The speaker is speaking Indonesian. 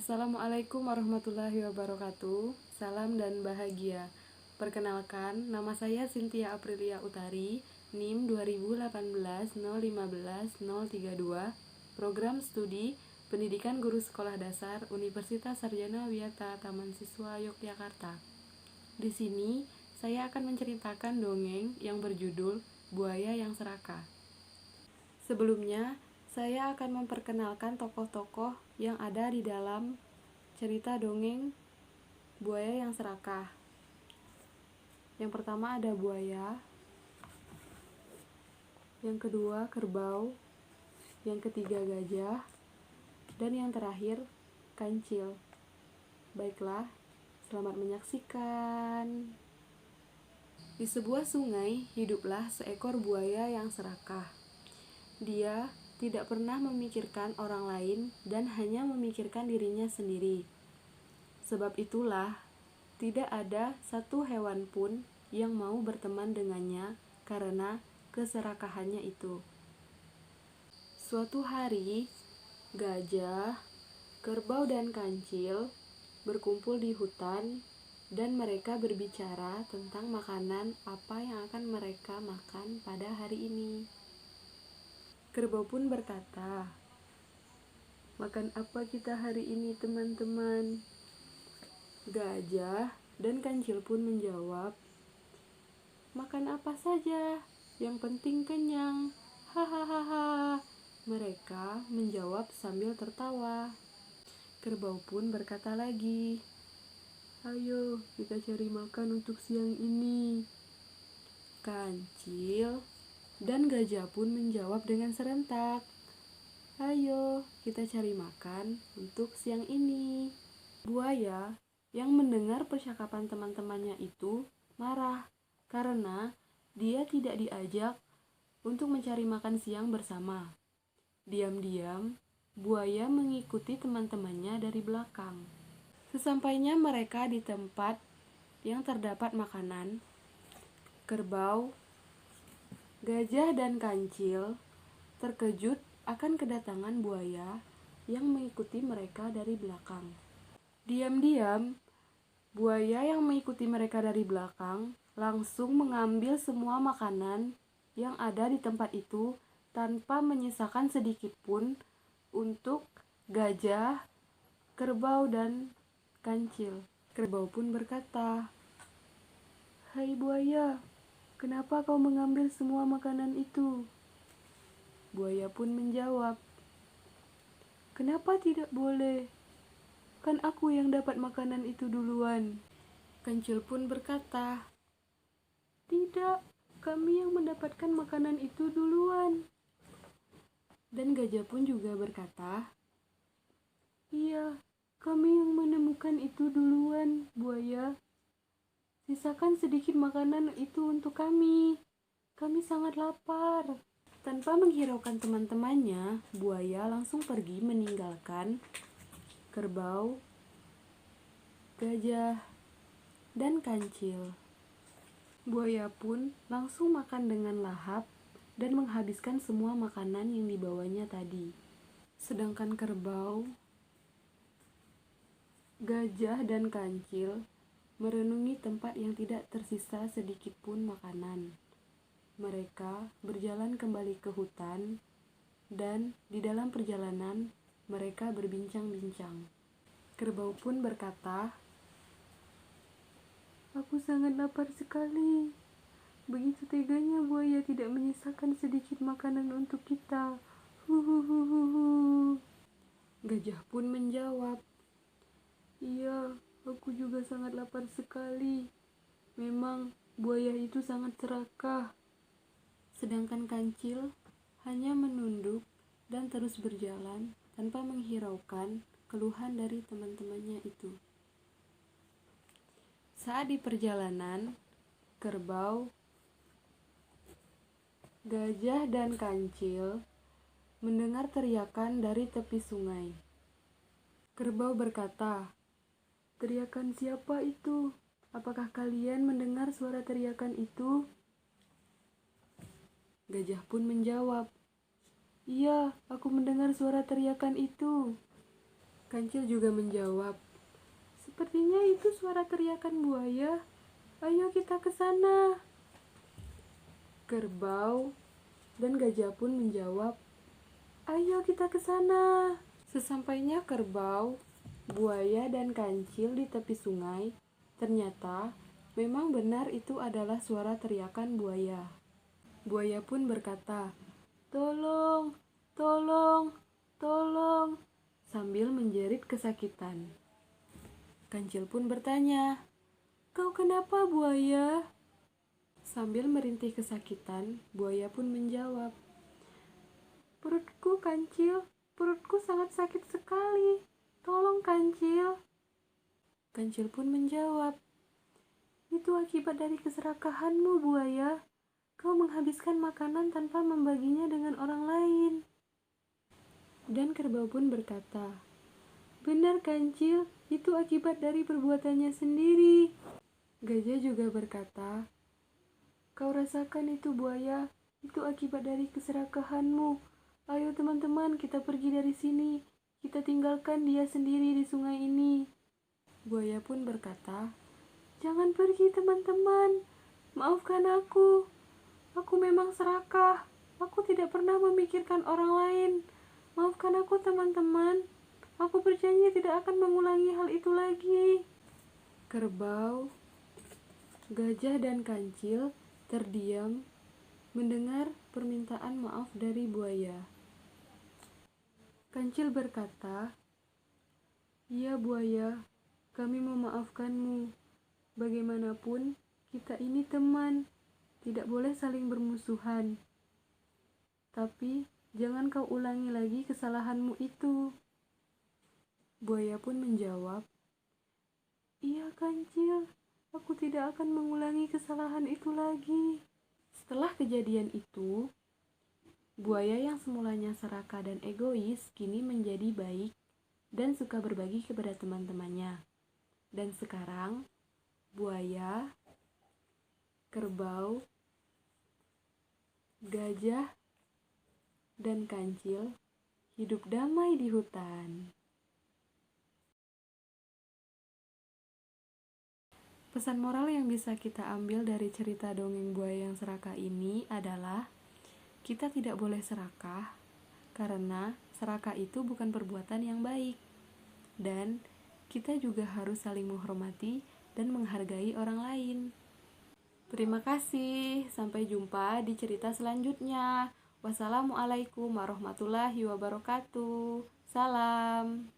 Assalamualaikum warahmatullahi wabarakatuh. Salam dan bahagia. Perkenalkan, nama saya Cynthia Aprilia Utari, NIM 2018-015-032, Program Studi Pendidikan Guru Sekolah Dasar Universitas Sarjana Wiyata Taman Siswa Yogyakarta. Di sini, saya akan menceritakan dongeng yang berjudul Buaya yang Serakah. Sebelumnya, saya akan memperkenalkan tokoh-tokoh yang ada di dalam cerita dongeng Buaya yang Serakah. Yang pertama ada buaya, yang kedua kerbau, yang ketiga gajah, dan yang terakhir kancil. Baiklah, selamat menyaksikan. Di sebuah sungai hiduplah seekor buaya yang serakah. Dia tidak pernah memikirkan orang lain dan hanya memikirkan dirinya sendiri. Sebab itulah, tidak ada satu hewan pun yang mau berteman dengannya karena keserakahannya itu. Suatu hari, gajah, kerbau, dan kancil berkumpul di hutan dan mereka berbicara tentang makanan apa yang akan mereka makan pada hari ini. Kerbau pun berkata, "Makan apa kita hari ini, teman-teman?" Gajah dan kancil pun menjawab, "Makan apa saja, yang penting kenyang." Hahaha. Mereka menjawab sambil tertawa. Kerbau pun berkata lagi, "Ayo kita cari makan untuk siang ini." Kancil dan gajah pun menjawab dengan serentak, "Ayo kita cari makan untuk siang ini." Buaya yang mendengar percakapan teman-temannya itu marah karena dia tidak diajak untuk mencari makan siang bersama. Diam-diam, buaya mengikuti teman-temannya dari belakang. Sesampainya mereka di tempat yang terdapat makanan, kerbau, gajah, dan kancil terkejut akan kedatangan buaya yang mengikuti mereka dari belakang. Diam-diam, buaya yang mengikuti mereka dari belakang langsung mengambil semua makanan yang ada di tempat itu tanpa menyisakan sedikit pun untuk gajah, kerbau, dan kancil. Kerbau pun berkata, "Hai buaya, kenapa kau mengambil semua makanan itu?" Buaya pun menjawab, "Kenapa tidak boleh? Kan aku yang dapat makanan itu duluan." Kancil pun berkata, "Tidak, kami yang mendapatkan makanan itu duluan." Dan gajah pun juga berkata, "Iya, kami yang menemukan itu duluan, buaya. Sisakan sedikit makanan itu untuk kami. Kami sangat lapar." Tanpa menghiraukan teman-temannya, buaya langsung pergi meninggalkan kerbau, gajah, dan kancil. Buaya pun langsung makan dengan lahap dan menghabiskan semua makanan yang dibawanya tadi. Sedangkan kerbau, gajah, dan kancil merenungi tempat yang tidak tersisa sedikit pun makanan. Mereka berjalan kembali ke hutan, dan di dalam perjalanan mereka berbincang-bincang. Kerbau pun berkata, "Aku sangat lapar sekali. Begitu teganya buaya tidak menyisakan sedikit makanan untuk kita. Huhuhuhuhu." Gajah pun menjawab, "Iya, aku juga sangat lapar sekali. Memang buaya itu sangat serakah." Sedangkan kancil hanya menunduk dan terus berjalan tanpa menghiraukan keluhan dari teman-temannya itu. Saat di perjalanan, kerbau, gajah, dan kancil mendengar teriakan dari tepi sungai. Kerbau berkata, "Teriakan siapa itu? Apakah kalian mendengar suara teriakan itu?" Gajah pun menjawab, "Iya, aku mendengar suara teriakan itu." Kancil juga menjawab, "Sepertinya itu suara teriakan buaya. Ayo kita ke sana." Kerbau dan gajah pun menjawab, "Ayo kita ke sana." Sesampainya kerbau, buaya, dan kancil di tepi sungai, ternyata memang benar itu adalah suara teriakan buaya. Buaya pun berkata, "Tolong, tolong, tolong," sambil menjerit kesakitan. Kancil pun bertanya, "Kau kenapa, buaya?" Sambil merintih kesakitan, buaya pun menjawab, "Perutku, Kancil, perutku sangat sakit sekali. Tolong, Kancil." Kancil pun menjawab, "Itu akibat dari keserakahanmu, buaya. Kau menghabiskan makanan tanpa membaginya dengan orang lain." Dan kerbau pun berkata, "Benar, Kancil, itu akibat dari perbuatannya sendiri." Gajah juga berkata, "Kau rasakan itu, buaya, itu akibat dari keserakahanmu. Ayo teman-teman, kita pergi dari sini. Kita tinggalkan dia sendiri di sungai ini." Buaya pun berkata, "Jangan pergi teman-teman. Maafkan aku. Aku memang serakah. Aku tidak pernah memikirkan orang lain. Maafkan aku teman-teman. Aku berjanji tidak akan mengulangi hal itu lagi." Kerbau, gajah, dan kancil terdiam mendengar permintaan maaf dari buaya. Kancil berkata, "Iya buaya, kami memaafkanmu. Bagaimanapun, kita ini teman, tidak boleh saling bermusuhan. Tapi, jangan kau ulangi lagi kesalahanmu itu." Buaya pun menjawab, "Iya Kancil, aku tidak akan mengulangi kesalahan itu lagi." Setelah kejadian itu, buaya yang semulanya serakah dan egois kini menjadi baik dan suka berbagi kepada teman-temannya. Dan sekarang, buaya, kerbau, gajah, dan kancil hidup damai di hutan. Pesan moral yang bisa kita ambil dari cerita dongeng buaya yang serakah ini adalah kita tidak boleh serakah karena serakah itu bukan perbuatan yang baik. Dan kita juga harus saling menghormati dan menghargai orang lain. Terima kasih, sampai jumpa di cerita selanjutnya. Wassalamualaikum warahmatullahi wabarakatuh. Salam.